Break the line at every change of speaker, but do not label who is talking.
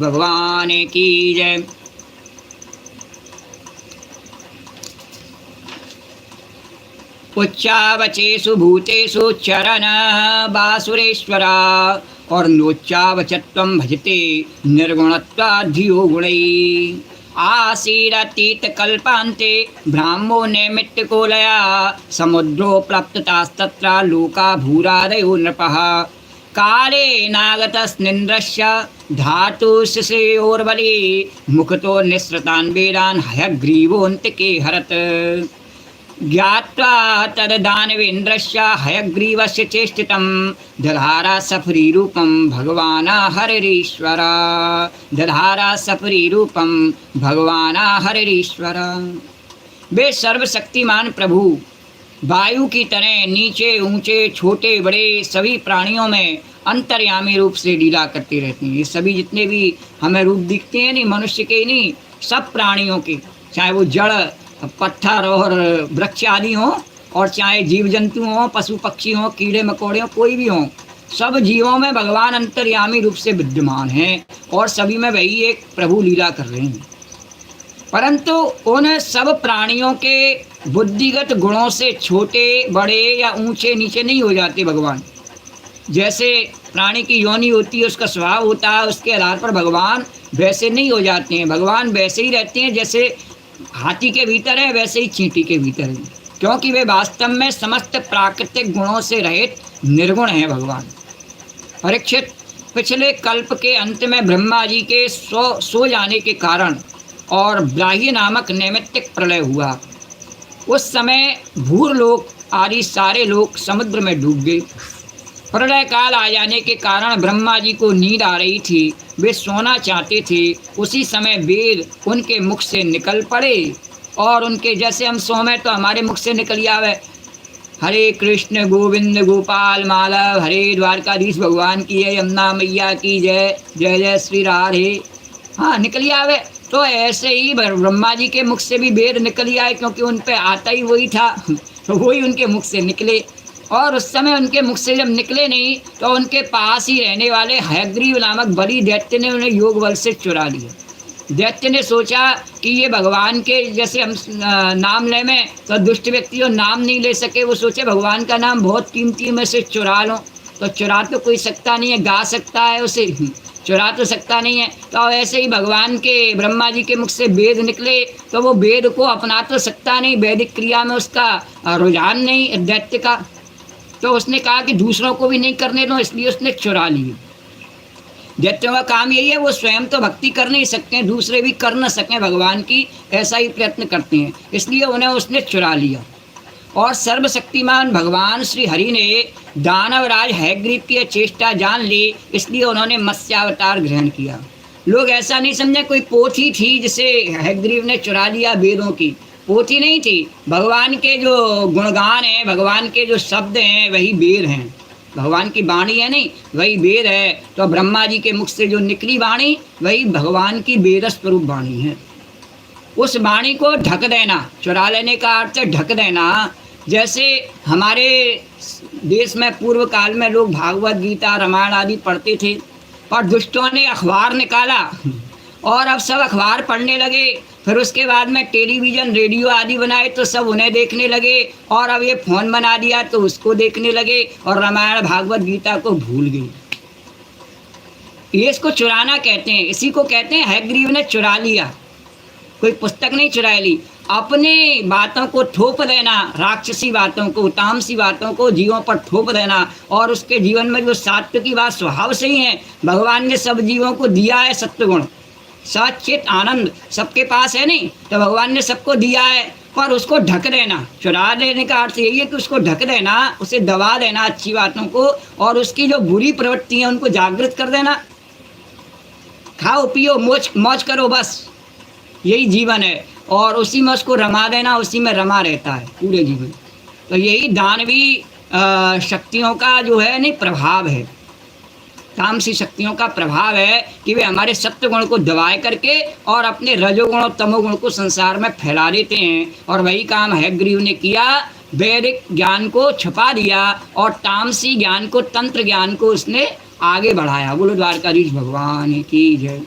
भगवान की जय। उच्चावचेषु भूतेषु चरण बासुरेश्वरा और नोच्चावचत्वं भजते निर्गुणत्वाधियो गुणै आसीरतीत कल्पान्ते ब्राह्मो नैमित्तिकोलया समुद्रो प्राप्ततास्तत्र लोका भूरादयो नृपः काले नागतस्निन्द्रस्य धातुशिशयोर्बले मुखतो निःसृतान् वेदान् हयग्रीवोऽन्तिके हरत् ज्ञात्वा तद्दानवेन्द्रस्य हयग्रीवस्य चेष्टितं दधारा सफरीरूपं भगवान् हरिरीश्वर दधारा सफरीरूपं भगवान् हरिरीश्वर। वे सर्वशक्तिमान प्रभु वायु की तरह नीचे ऊंचे छोटे बड़े सभी प्राणियों में अंतर्यामी रूप से लीला करते रहते हैं। ये सभी जितने भी हमें रूप दिखते हैं नहीं, मनुष्य के नहीं, सब प्राणियों के, चाहे वो जड़ पत्थर और वृक्ष आदि हों और चाहे जीव जंतु हों, पशु पक्षी हों, कीड़े मकोड़े हों, कोई भी हों, सब जीवों में भगवान अंतर्यामी रूप से विद्यमान हैं और सभी में वही एक प्रभु लीला कर रहे हैं। परंतु उन सब प्राणियों के बुद्धिगत गुणों से छोटे बड़े या ऊंचे नीचे नहीं हो जाते भगवान। जैसे प्राणी की योनि होती है, उसका स्वभाव होता है, उसके आधार पर भगवान वैसे नहीं हो जाते हैं। भगवान वैसे ही रहते हैं जैसे हाथी के भीतर है, वैसे ही चींटी के भीतर है, क्योंकि वे वास्तव में समस्त प्राकृतिक गुणों से रहित निर्गुण हैं भगवान। परीक्षित, पिछले कल्प के अंत में ब्रह्मा जी के सो जाने के कारण और ब्राह्य नामक नैमित्तिक प्रलय हुआ। उस समय भूरलोक आदि सारे लोग समुद्र में डूब गए। प्रलय काल आ जाने के कारण ब्रह्मा जी को नींद आ रही थी, वे सोना चाहते थे। उसी समय वेद उनके मुख से निकल पड़े और उनके जैसे हम सोमें तो हमारे मुख से निकल आवे, हरे कृष्ण गोविंद गोपाल माधव, हरे द्वारकाधीश भगवान की जय, यमुना मैया की जय, जय जय श्री राधे, हाँ निकल आवे। तो ऐसे ही ब्रह्मा जी के मुख से भी वेद निकल आए, क्योंकि उन पे आता ही वही था, तो वही उनके मुख से निकले। और उस समय उनके मुख से जब निकले नहीं तो उनके पास ही रहने वाले हयग्रीव नामक बलि दैत्य ने उन्हें योग बल से चुरा लिया। दैत्य ने सोचा कि ये भगवान के जैसे हम नाम ले में, तो दुष्ट व्यक्ति जो नाम नहीं ले सके वो सोचे भगवान का नाम बहुत कीमती है, मैं से चुरा लूँ। तो चुरा तो कोई सकता नहीं है, गा सकता है उसे, चुरा तो सकता नहीं है। तो ऐसे ही भगवान के ब्रह्मा जी के मुख से वेद निकले, तो वो वेद को अपना तो सकता नहीं, वैदिक क्रिया में उसका रुझान नहीं दैत्य का। तो उसने कहा कि दूसरों को भी नहीं करने दो, इसलिए उसने चुरा लिए। दैत्यों का काम यही है, वो स्वयं तो भक्ति कर नहीं सकते हैं, दूसरे भी कर न सकें भगवान की, ऐसा ही प्रयत्न करते हैं, इसलिए उन्हें उसने चुरा लिया। और सर्वशक्तिमान भगवान श्री हरि ने दानवराज हयग्रीव की चेष्टा जान ली, इसलिए उन्होंने मत्स्यावतार ग्रहण किया। लोग ऐसा नहीं समझे कोई पोथी थी जिसे हयग्रीव ने चुरा लिया, वेदों की पोथी नहीं थी। भगवान के जो गुणगान हैं, भगवान के जो शब्द हैं, वही वेद हैं। भगवान की वाणी है नहीं, वही वेद है। तो ब्रह्मा जी के मुख से जो निकली वाणी वही भगवान की वेद स्वरूप वाणी है। उस वाणी को ढक देना, चुरा लेने का अर्थ है ढक देना। जैसे हमारे देश में पूर्व काल में लोग भागवत गीता रामायण आदि पढ़ते थे, पर दुष्टों ने अखबार निकाला और अब सब अखबार पढ़ने लगे। फिर उसके बाद में टेलीविज़न रेडियो आदि बनाए तो सब उन्हें देखने लगे, और अब ये फ़ोन बना दिया तो उसको देखने लगे, और रामायण भागवत गीता को भूल गए। ये इसको चुराना कहते हैं, इसी को कहते हैं हयग्रीव ने चुरा लिया। कोई पुस्तक नहीं चुरा ली, अपने बातों को थोप देना, राक्षसी बातों को, तामसी बातों को जीवों पर थोप देना, और उसके जीवन में जो सात्विक की बात स्वभाव से ही है। भगवान ने सब जीवों को दिया है सत्वगुण, सचित आनंद सबके पास है नहीं, तो भगवान ने सबको दिया है, पर उसको ढक देना। चुरा देने का अर्थ यही है कि उसको ढक देना, उसे दबा देना अच्छी बातों को, और उसकी जो बुरी प्रवृत्ति है उनको जागृत कर देना। खाओ पियो मौज करो, बस यही जीवन है, और उसी में उसको रमा देना, उसी में रमा रहता है पूरे जीवन। तो यही दानवी शक्तियों का जो है नहीं प्रभाव है, तामसी शक्तियों का प्रभाव है कि वे हमारे सत्व गुण को दबाए करके और अपने रजोगुण और तमोगुण को संसार में फैला देते हैं। और वही काम हयग्रीव ने किया, वैदिक ज्ञान को छुपा दिया और तामसी ज्ञान को, तंत्र ज्ञान को उसने आगे बढ़ाया। बोलो द्वारकाधीश भगवान की जय।